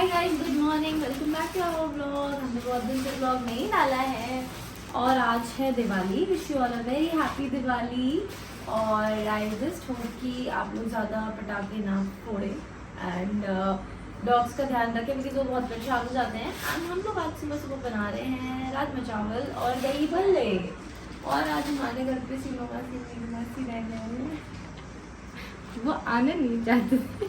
Guys, good morning, welcome back to our vlog. हमने बहुत दिन से व्लॉग नहीं डाला है और आज है Diwali. Wish you all a very happy Diwali. और आई जस्ट होप कि आप लोग ज़्यादा पटाखे ना फोड़े एंड डॉग्स का ध्यान रखें क्योंकि वो बहुत परेशान हो जाते हैं। एंड हम लोग आज सुबह सुबह बना रहे हैं राजमा चावल और दही भल्ले। और आज हमारे घर पे सीमा मासी रह गए हैं, वो आने नहीं चाहते थे,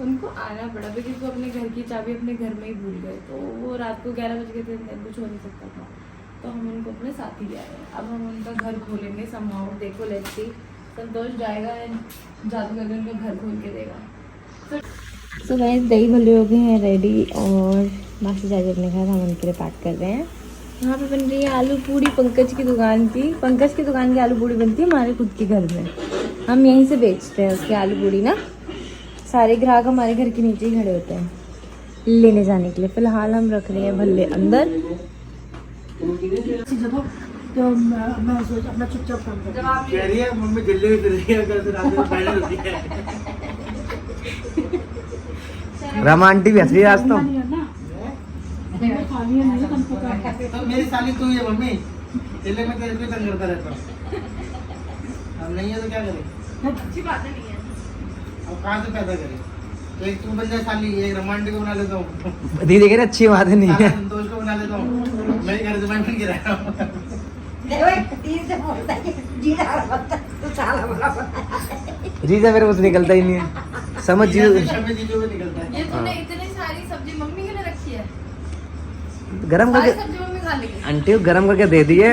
उनको आना पड़ा क्योंकि वो अपने घर की चाबी अपने घर में ही भूल गए। तो वो रात को 11 बज गए थे, कुछ हो नहीं सकता था, तो हम उनको अपने साथ ही ले आए। अब हम उनका घर खोलेंगे समहाउ। देखो लेट्स सी, संतोष जाएगा जादू करके उनका घर खोल के देगा। तो गाइस दही भल्ले हो गए हैं रेडी और मासी जाके अपने घर हम उनके लिए पैक कर रहे हैं। यहाँ पे बन रही है आलू पूड़ी पंकज की दुकान की। पंकज की दुकान की आलू पूड़ी बनती है हमारे खुद के घर में, हम यहीं से बेचते हैं उसकी आलू पूड़ी ना। सारे ग्राहक हमारे घर के नीचे ही खड़े होते हैं लेने जाने के लिए। फिलहाल हम रख रहे हैं भल्ले अंदर। तो मैं सोच अपना चुपचाप काम कर कह रही है मम्मी दिल्ली में चली गई अगर से रात में फाइनल होती है। रमा आंटी भी हंस रही है आज तो। खाली नहीं तुमको क्या तो मेरी साली तू ही है मम्मी, दिल्ली में तेरे को ही तंग करता रहता हूँ। हम नहीं है तो क्या करें? अच्छी बात नहीं है। अब कहाँ से पैदा करें? तो एक तू बन जाए साली, एक रोमांटिक को बना लेता हूँ, दीदी कह रही अच्छी बात नहीं है। संतोष को बना लेता हूँ, मैं घर जमाई बन के रह रहा हूँ। जीजा मेरे मुझसे निकलता ही नहीं है, समझ जी। शब्द जीजू में निकलता है। ये तूने इतनी सारी सब्जी मम्मी के लिए रखी है, गरम सारी करके सब्जी मम्मी खा लेगी। आंटी को गरम करके दे दिए,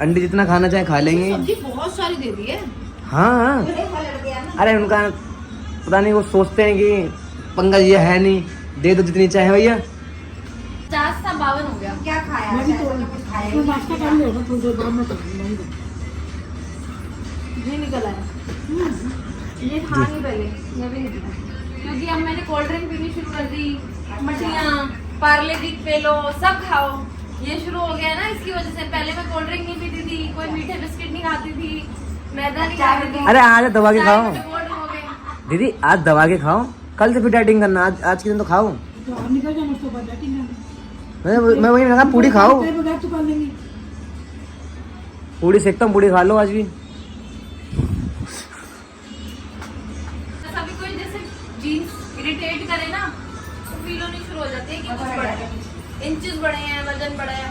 अंडी जितना खाना चाहे खा लेंगे। सब्जी बहुत सारी दे दी है। हाँ अरे उनका पता नहीं, वो सोचते हैं कि पंकज ये है नहीं, दे दो जितनी चाहे भैया। 50 था 52 हो गया। क्या खाया? मैं भी तो नाश्ता कर लेगा थोड़ी देर बाद में नहीं ये निकल आया, ये था नहीं पहले, ये भी नहीं था क्योंकि अब मैंने कोल्ड ड्रिंक पीनी शुरू कर दी। मठियाँ, पार्ले जी पे लो, सब खाओ, ये शुरू हो गया ना इसकी वजह से। पहले मैं कोल्ड ड्रिंक नहीं पीती थी, कोई मीठे बिस्किट नहीं खाती थी, मैदा नहीं खाती थी। अरे आज दबा के खाओ कोल्ड हो गए। दीदी, आज दबा के खाओ, कल से फिर डाइटिंग करना, आज के दिन तो खाओ। तो आप निकल जाना उसके बाद बैटिंग मैं वही लगा, पूड़ी खाओ, बगैर तो कर लेंगी। पूड़ी सेकता हूँ, पूड़ी खा लो आज भी। सभी कोई जैसे जीन्स इरिटेट करे ना तो फील होनी शुरू हो जाती है कि कुछ बढ़ा है, इंचेस बढ़े हैं, वजन बढ़ा है।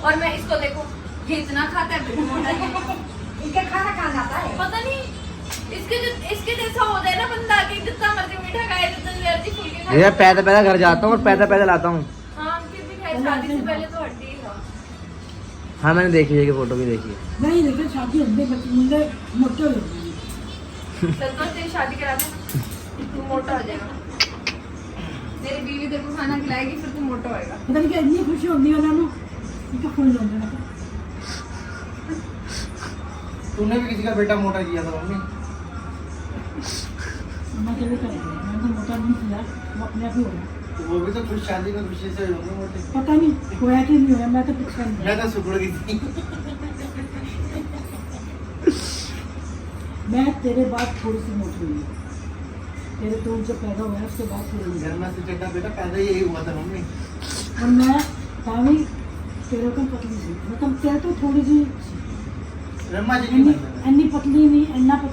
और मैं इसको देखो, ये इतना खाता है, फिर मोटा है। इनके खाना कहाँ जाता है? पता नहीं इसके जैसा हो जाए ना बंदा कि जितना मर्जी मीठा खाए, जितना एनर्जी फुल के खाए। भैया पैदा पैदा घर जाता हूँ और पैदा पैदा लाता हूँ। हाँ फिर भी खाए, शादी से पहले तो हड्डी ही था। हाँ मैंने देखी है, फोटो भी देखी है। नहीं लेकिन शादी होने बच्चे मुंडे मोटे हो जाएंगे। संतोष तेरी शादी करा दे, तू मोटा हो जाएगा। मेरी बीवी तेरे को खाना खिलाएगी, फिर तू मोटा होएगा। पता नहीं क्या इतनी खुशी होगी वाला ना, इनका फुल हो जाएगा। तूने भी किसी का बेटा मोटा किया था मम्मी? मैं तो वो करेंगे, मैं तो मोटा नहीं किया, वो अपने आप ही होगा। तो वो भी तो खुश शादी में खुशी से होंगे मोटे। पता नहीं होया कि नहीं होया, मैं तो कुछ कर नहीं। मैं तो सुकड़ गई थी। मैं तेरे बाद थोड़ी सी मोटी हुई, तेरे तो जब पैदा हुआ उसके बाद थोड़ी हुई। घर में से चड्डा बेटा पैदा यही हुआ था मम्मी। और मैं तावी तेरे को पतली सी, मतलब तेरे तो थोड़ी सी रमा जी की अन्नी पतली नहीं,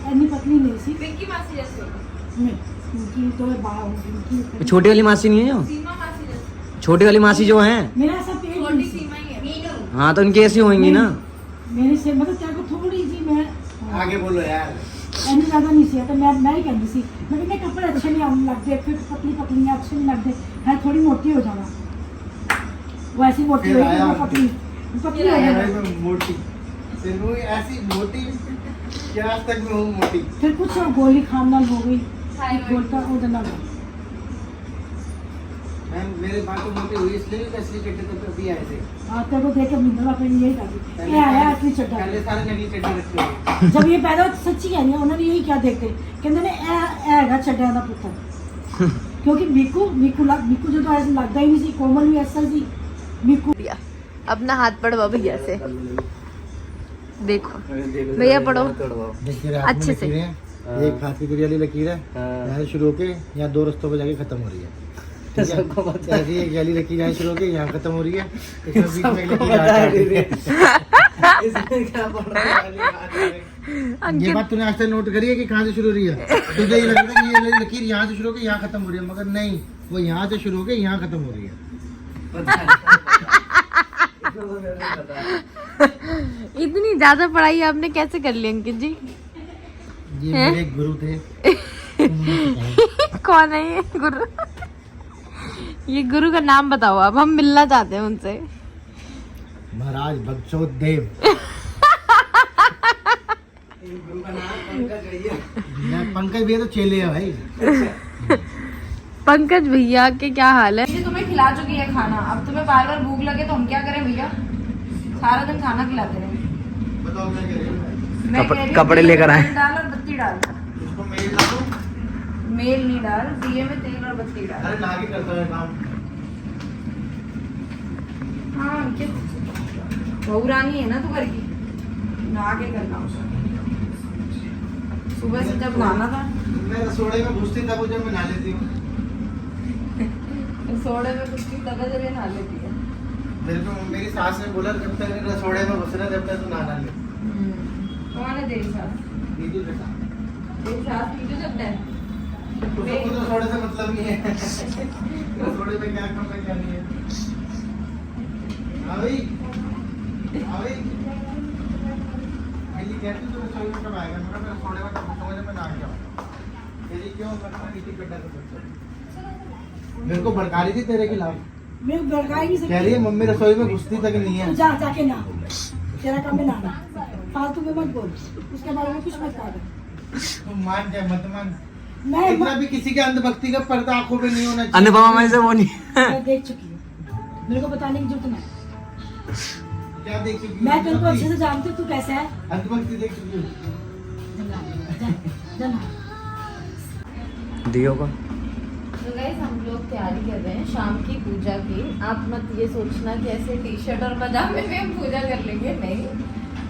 अन्नी पतली नहीं सी। विक्की मासी जैसे होगा, नहीं, उनकी तो बाहर उनकी छोटी वाली मासी नहीं है जो, सीमा मासी जैसे। छोटी वाली मासी जो है, मेरा सब पेट छोटी नहीं सी। सीमा ही है। हाँ तो उनकी ऐसी होंगी ना। मेरे से मतलब तेरे को थोड़ी सी मैं आगे बोलो यार। इतनी ज़्यादा नहीं सी, तो मैं ही कहती सी लेकिन मैं कपड़े अच्छे नहीं आने लगते, फिर पतली पतली अच्छे नहीं लगते, है थोड़ी मोटी हो जाना। वो ऐसी मोटी फिर हो आया पतली पतली हो अरे जाना। मैं मोटी, फिर वो ऐसी मोटी कि आज तक मैं हूँ मोटी। फिर कुछ और गोली खाना हो गई, थायराइड। गोलता उधर ना मैं मेरे बाल तो मोटी हुई इसलिए भी असली चड्डे तो अभी आए थे। आते को देख के मिंदरा पे यही कहती ये आया असली चड्डा। पहले सारे नकली चड्डे रखे हुए। जब ये पैदा होते सच्ची कह रही है, उन्होंने यही क्या देखते कहते ने हैगा चड्डा दा पुत्र। क्योंकि मिकू जो तो ऐसे लगता ही नहीं सी, कोमल भी ऐसा सी मिकू। अपना हाथ पढ़वा भैया से, देखो भैया पढ़ो अच्छे से। एक हाथ की वाली लकीर है, यहाँ शुरू होके यहाँ 2 रस्तों पे जाके खत्म हो रही है। सबको पता है। ऐसी एक गैली रखी यहाँ शुरू हो गई, यहाँ खत्म हो रही है, इसमें बीच में एक सबको लकीर पता है यहाँ दीदी। काट इसमें क्या पड़ रहा है वाली बात है। रही है। ये बात तूने आज तक नोट करी है कि कहाँ से शुरू हो रही है? तुझे ये लगता है कि ये लकीर यहाँ से शुरू होकर यहाँ खत्म हो रही है, मगर नहीं, वो यहाँ से शुरू होकर यहाँ खत्म हो रही है। पता है। इसको तो मेरे को पता है। इतनी ज्यादा पढ़ाई आपने कैसे कर ली अंकित जी? ये हैं? मेरे गुरु थे। कौन है ये गुरु? ये गुरु का नाम बताओ आप, हम मिलना चाहते हैं उनसे। महाराज भगचोद देव। गुरु का नाम पंकज भैया। मैं पंकज भैया तो चेले है भाई। पंकज भैया के क्या हाल है? ये तुम्हें खिला चुकी है खाना, अब तुम्हें बार बार भूख लगे तो हम क्या करें भैया? सारा दिन खाना खिलाते रहे। बताओ क्या करें? मैं कह रही हूँ कपड़े दिए में लेकर आए। तेल डाल और बत्ती डाल। उसको मेल डालो। मेल नहीं डाल, दिए में तेल और बत्ती डाल। अरे ना के करता है काम। हाँ अंकित, बहू रानी है ना तू घर की, नहा के करना। सुबह से जब नहाना था, मैं रसोड़े में घुसती तब जब मैं नहा लेती हूँ। सोडे में कुछ की तब जब ये नहा लेती है। मेरे को मेरी सास ने बोला जब तक रसोड़े में घुसना जब तक तू नहा ले। कौन है तेरी सास? दीदी बेटा, तेरी सास पीछे जब है। उसको खुद रसोड़े से मतलब नहीं है। रसोड़े में क्या काम है क्या नहीं है। अभी अभी मेरी कहती तो रसोई में कब आएगा? मैं रसोड़े में कब घुसूंगा जब मैं नहा के आऊँ। तेरी क्यों करना नीति कटा कर? मेरे को भड़का रही थी तेरे खिलाफ, मैं भड़का ही नहीं कह रही है मम्मी रसोई में घुसती तक नहीं है। सकती। जा जाके ना, तेरा काम है नहाना, फालतू में मत बोल, उसके बारे में कुछ मत कह। तुम मान जाए मत मान, मैं इतना भी किसी के अंधभक्ति का पर्दा आंखों पे नहीं होना चाहिए। अनुपमा में से वो नहीं। मैं देख चुकी हूँ, मेरे को बताने की जरूरत नहीं। क्या देख चुकी मैं तुमको अच्छे से जानती हूँ, तू कैसा है। अंधभक्ति देख चुकी हूँ। जा नहा। दियो को तो गाइस हम लोग तैयारी कर रहे हैं शाम की पूजा की। आप मत ये सोचना कि ऐसे टी शर्ट और पजामे में हम पूजा कर लेंगे, नहीं।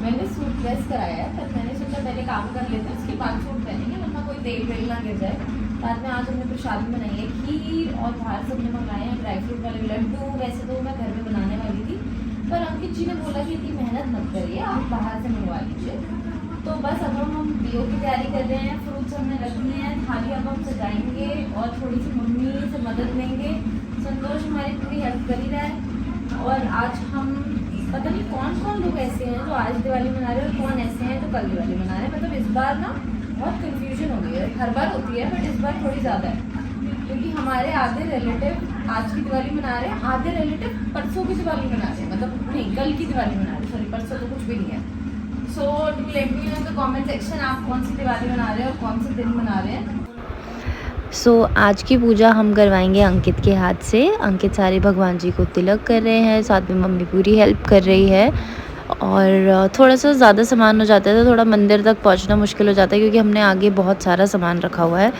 मैंने सूट ड्रेस कराया है, पर मैंने सोचा पहले काम कर लेते हैं, उसके बाद सूट पहनेंगे, वरना कोई तेल वेल ना गिर जाए। बाद में आज हमने प्रसादी बनाई है, खीर, और बाहर से हमने मंगाए हैं ड्राई फ्रूट वाले लड्डू। वैसे तो मैं घर में बनाने वाली थी, पर अंकित जी ने बोला कि इतनी मेहनत मत करिए, आप बाहर से मंगवा लीजिए। तो बस अब हम दियो की तैयारी कर रहे हैं, फ्रूट्स हमने रख लिए हैं, थाली अब हम सजाएंगे और थोड़ी सी मम्मी से मदद लेंगे। संतोष हमारी पूरी हेल्प कर ही रहा है। और आज हम पता नहीं कौन कौन लोग ऐसे हैं जो आज दिवाली मना रहे हैं और कौन ऐसे हैं जो कल दिवाली मना रहे हैं। मतलब इस बार ना बहुत कंफ्यूजन हो गई है, हर बार होती है बट इस बार थोड़ी ज़्यादा है, क्योंकि हमारे आधे रिलेटिव आज की दिवाली मना रहे हैं, आधे रिलेटिव परसों की दिवाली मना रहे हैं, मतलब नहीं कल की दिवाली मना रहे हैं, सॉरी परसों तो कुछ भी नहीं है। So do let me know in the comment section आप कौन सी दिवाली मना रहे हैं और कौन से दिन मना रहे हैं। आज की पूजा हम करवाएंगे अंकित के हाथ से। अंकित सारे भगवान जी को तिलक कर रहे हैं, साथ में मम्मी पूरी हेल्प कर रही है। और थोड़ा सा ज़्यादा सामान हो जाता है तो थोड़ा मंदिर तक पहुंचना मुश्किल हो जाता है, क्योंकि हमने आगे बहुत सारा सामान रखा हुआ है।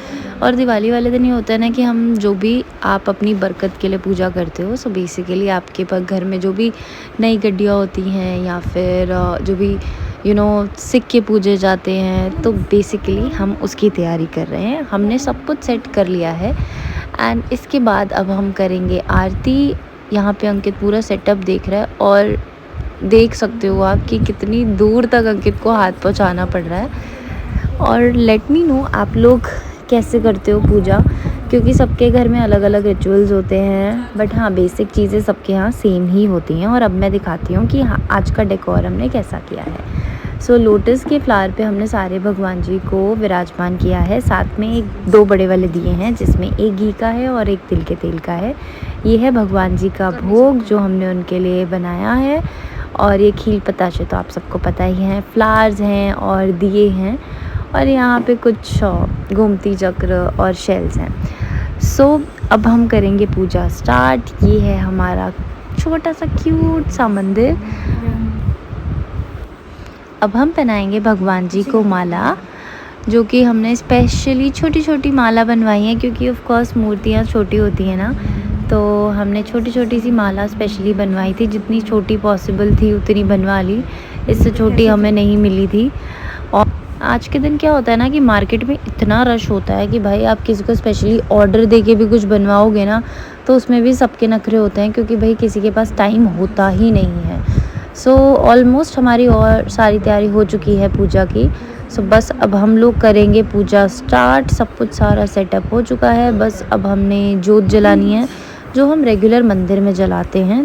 और दिवाली वाले दिन ये होता है ना कि हम जो भी आप अपनी बरकत के लिए पूजा करते हो, सो बेसिकली आपके पास घर में जो भी नई गड्डियाँ होती हैं या फिर जो भी सिक्के पूजे जाते हैं, तो बेसिकली हम उसकी तैयारी कर रहे हैं। हमने सब कुछ सेट कर लिया है एंड इसके बाद अब हम करेंगे आरती। यहाँ पे अंकित पूरा सेटअप देख रहा है और देख सकते हो आप कि कितनी दूर तक अंकित को हाथ पहुँचाना पड़ रहा है। और लेट मी नो आप लोग कैसे करते हो पूजा, क्योंकि सबके घर में अलग अलग रिचुअल्स होते हैं, बट हाँ बेसिक चीज़ें सबके यहाँ सेम ही होती हैं। और अब मैं दिखाती हूँ कि हाँ आज का डेकोर हमने कैसा किया है। लोटस के फ्लावर पे हमने सारे भगवान जी को विराजमान किया है। साथ में एक 2 बड़े वाले दिए हैं, जिसमें एक घी का है और एक तिल के तेल का है। ये है भगवान जी का भोग जो हमने उनके लिए बनाया है। और ये खील पताशे तो आप सबको पता ही हैं, फ्लावर्स हैं और दिए हैं, और यहाँ पे कुछ गोमती चक्र और शेल्स हैं। अब हम करेंगे पूजा स्टार्ट। ये है हमारा छोटा सा क्यूट सा मंदिर। अब हम पहनाएंगे भगवान जी को माला, जो कि हमने स्पेशली छोटी छोटी माला बनवाई है, क्योंकि ऑफ कोर्स मूर्तियाँ छोटी होती हैं ना, तो हमने छोटी छोटी सी माला स्पेशली बनवाई थी। जितनी छोटी पॉसिबल थी उतनी बनवा ली, इससे छोटी हमें नहीं मिली थी। और आज के दिन क्या होता है ना कि मार्केट में इतना रश होता है कि भाई आप किसी को स्पेशली ऑर्डर दे के भी कुछ बनवाओगे ना तो उसमें भी सबके नखरे होते हैं, क्योंकि भाई किसी के पास टाइम होता ही नहीं है। सो ऑलमोस्ट हमारी और सारी तैयारी हो चुकी है पूजा की। सो बस अब हम लोग करेंगे पूजा स्टार्ट। सब कुछ सारा सेटअप हो चुका है, बस अब हमने जोत जलानी है जो हम रेगुलर मंदिर में जलाते हैं।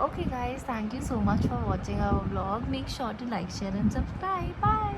Okay guys, thank you so much for watching our vlog. Make sure to like, share and subscribe. Bye.